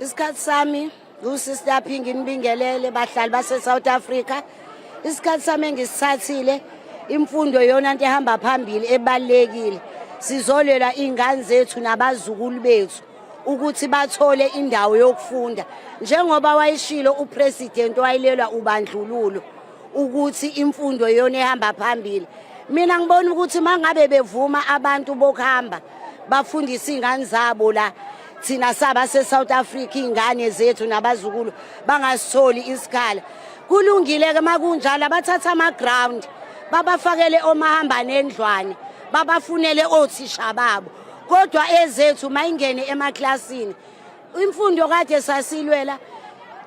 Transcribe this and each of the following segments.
Isikhathi sami uSister Phingi Nibingelele bahlali base South Africa. Isikhathi sami engisithathile imfundo yona into ehamba phambili ebalekile. Sizolela ingane zethu nabazukulu bethu ukuthi bathole indawo yokufunda. Njengoba wayishilo upresident wayilelwa ubandlululo ukuthi imfundo yona ehamba phambili. Mina ngibona ukuthi mangabe bevuma abantu bokuhamba bafundisa ingane zabo la thina saba se South Africa ingane zethu nabazukulu bangasitholi isikhala. Kulungile ke makunjalo abathatha ama ground babafakele omahamba nendlwane babafunele othisha babo. Kodwa ezethu mayingene emaklasini imfundo kade sasilwela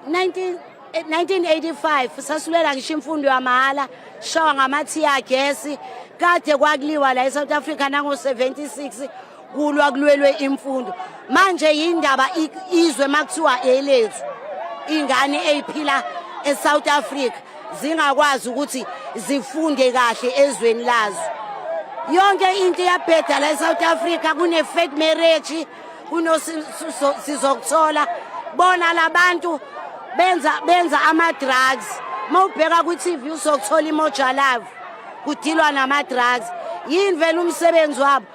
1985 sasilwela ngisho imfundo yamahala shawa ngamathiya gesi kade kwakuliwa la eSouth Africa nango 76 kulwa kulwelwe imfundo. Manje yindaba izwe makuthiwa elethu ingane eziphila eSouth Africa zingakwazi ukuthi zifunde kahle ezweni lazo. Yonke into iyabheda la eSouth Africa kune fake marriage kuno sizokuthola bona labantu benza ama drugs. Mawubheka ku TV uzokuthola imoja love kudilwa nama drugs. Yini vele umsebenzi wabo.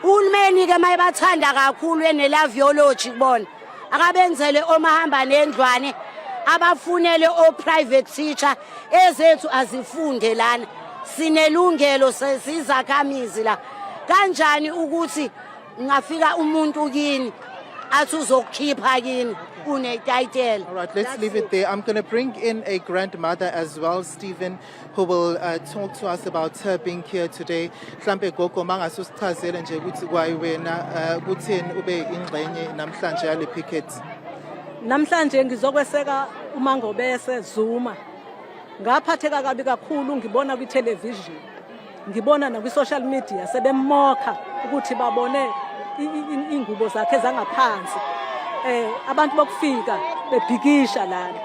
Uhulumeni ke mayebathanda kakhulu enelaviology kubona akabenzele omahamba nendlwane abafunele o private teacher ezethu azifunde lana sinelungelo sesizakhamizi la kanjani ukuthi ngafika umuntu kini athi uzokukhipha kini une title. All right, let's leave it there. I'm going to bring in a grandmother as well, Stephen, who will talk to us about her being here today. Mhlambe gogo mangasusichazele nje ukuthi kwayi wena kutheni ube ingxenye namhlanje yale picket. Namhlanje ngizokweseka uMangobese Zuma. Ngaphatheka kabi kakhulu ngibona ku television. Ngibona na ku social media sebemokha ukuthi babone ingubo zakhe zangaphansi. Abantu bokufika bebhikisha lana.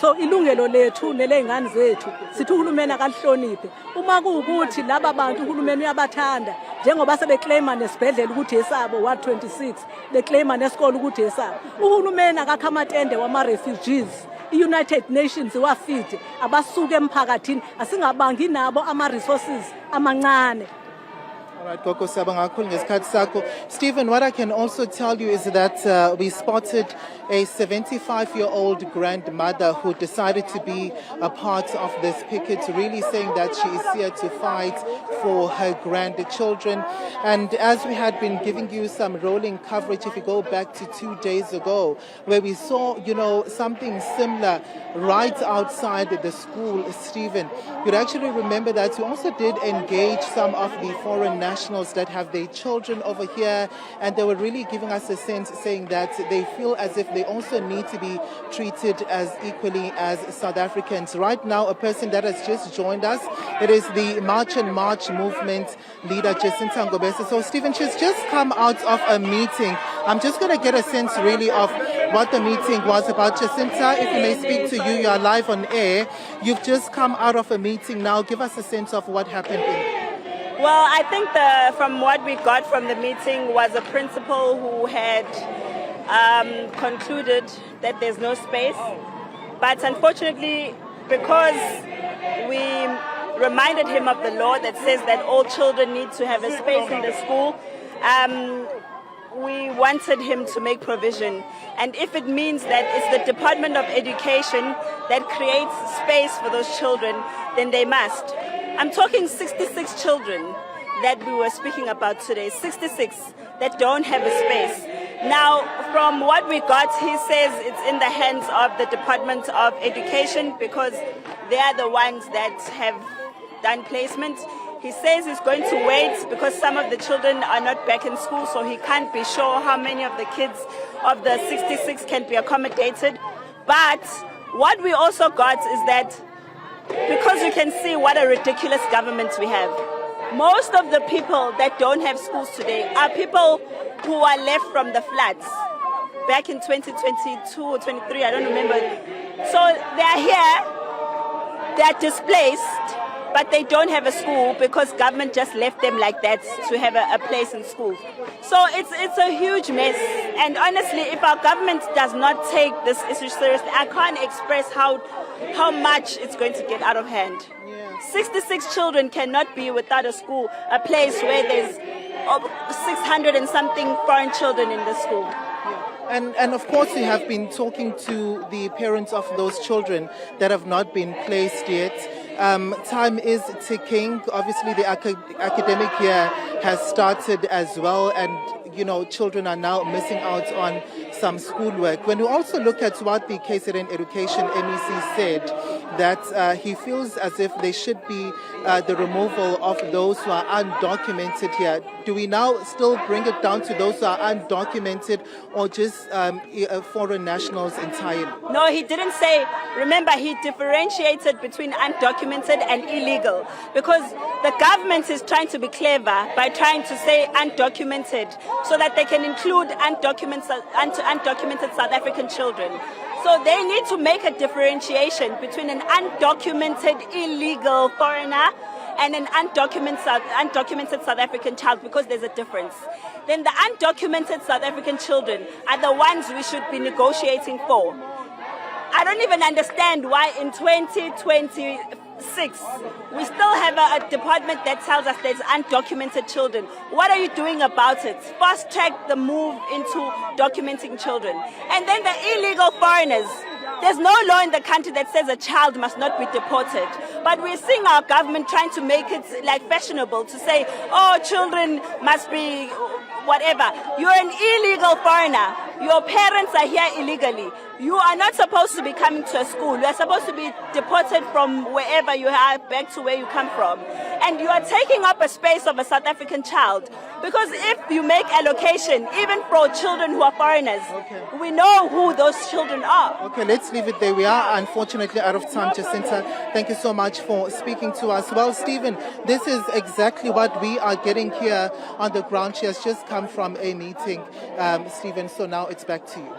So ilungelo lethu nelengane zethu sithi uhulumeni akalihloniphe. Uma kuukuthi laba bantu uhulumeni uyabathanda njengoba sebeclaima nesibhedlela ukuthi esabo wa 26 beclaima nesikole ukuthi esabo. Uhulumeni akakha amatende wama refugees. United Nations wafide abasuke emphakathini asingabangi nabo ama resources amancane. All right, Gogo Sabanga ngesikhathi sakho. Stephen, what I can also tell you is that we spotted a 75-year-old grandmother who decided to be a part of this picket, really saying that she is here to fight for her grandchildren. And as we had been giving you some rolling coverage, if you go back to 2 days ago, where we saw, something similar right outside the school, Stephen, you'd actually remember that we also did engage some of the foreign nationals that have their children over here, and they were really giving us a sense saying that they feel as if they also need to be treated as equally as South Africans. Right now, a person that has just joined us, it is the March and March movement leader, Jacinta Ngobese. So, Stephen, she's just come out of a meeting. I'm just going to get a sense really of what the meeting was about. Jacinta, if you may speak to you, you are live on air. You've just come out of a meeting now. Give us a sense of what happened. Well, I think from what we got from the meeting was a principal who had concluded that there's no space. But unfortunately, because we reminded him of the law that says that all children need to have a space in the school, we wanted him to make provision. And if it means that it's the Department of Education that creates space for those children, then they must. I'm talking 66 children that we were speaking about today, 66 that don't have a space. Now, from what we got, he says it's in the hands of the Department of Education because they are the ones that have done placement. He says he's going to wait because some of the children are not back in school, so he can't be sure how many of the kids of the 66 can be accommodated. But what we also got is that because you can see what a ridiculous government we have. Most of the people that don't have schools today are people who are left from the floods back in 2022 or 23, I don't remember. So they are here, they are displaced, but they don't have a school because government just left them like that to have a place in school. So it's a huge mess. And honestly, if our government does not take this issue seriously, I can't express how much it's going to get out of hand. 66 children cannot be without a school, a place where there's 600 and something foreign children in the school. And of course, we have been talking to the parents of those children that have not been placed yet. Time is ticking. Obviously, the academic year has started as well, and children are now missing out on some schoolwork. When we also look at what the KZN Education MEC said, that he feels as if there should be the removal of those who are undocumented here. Do we now still bring it down to those who are undocumented, or just foreign nationals entirely? No, he didn't say. Remember, he differentiated between undocumented and illegal, because the government is trying to be clever by trying to say undocumented so that they can include undocumented South African children. So they need to make a differentiation between an undocumented illegal foreigner and an undocumented South African child, because there's a difference. Then the undocumented South African children are the ones we should be negotiating for. I don't even understand why in 2026 we still have a department that tells us there's undocumented children. What are you doing about it? Fast track the move into documenting children. And then the illegal foreigners. There's no law in the country that says a child must not be deported. But we're seeing our government trying to make it like fashionable to say, oh, children must be whatever. You're an illegal foreigner. Your parents are here illegally. You are not supposed to be coming to a school. You are supposed to be deported from wherever you are back to where you come from. And you are taking up a space of a South African child. Because if you make allocation, even for children who are foreigners, we know who those children are. Okay, let's leave it there. We are unfortunately out of time, Jacinta. Thank you so much for speaking to us. Well, Stephen, this is exactly what we are getting here on the ground. She has just come from a meeting, Stephen, so now it's back to you.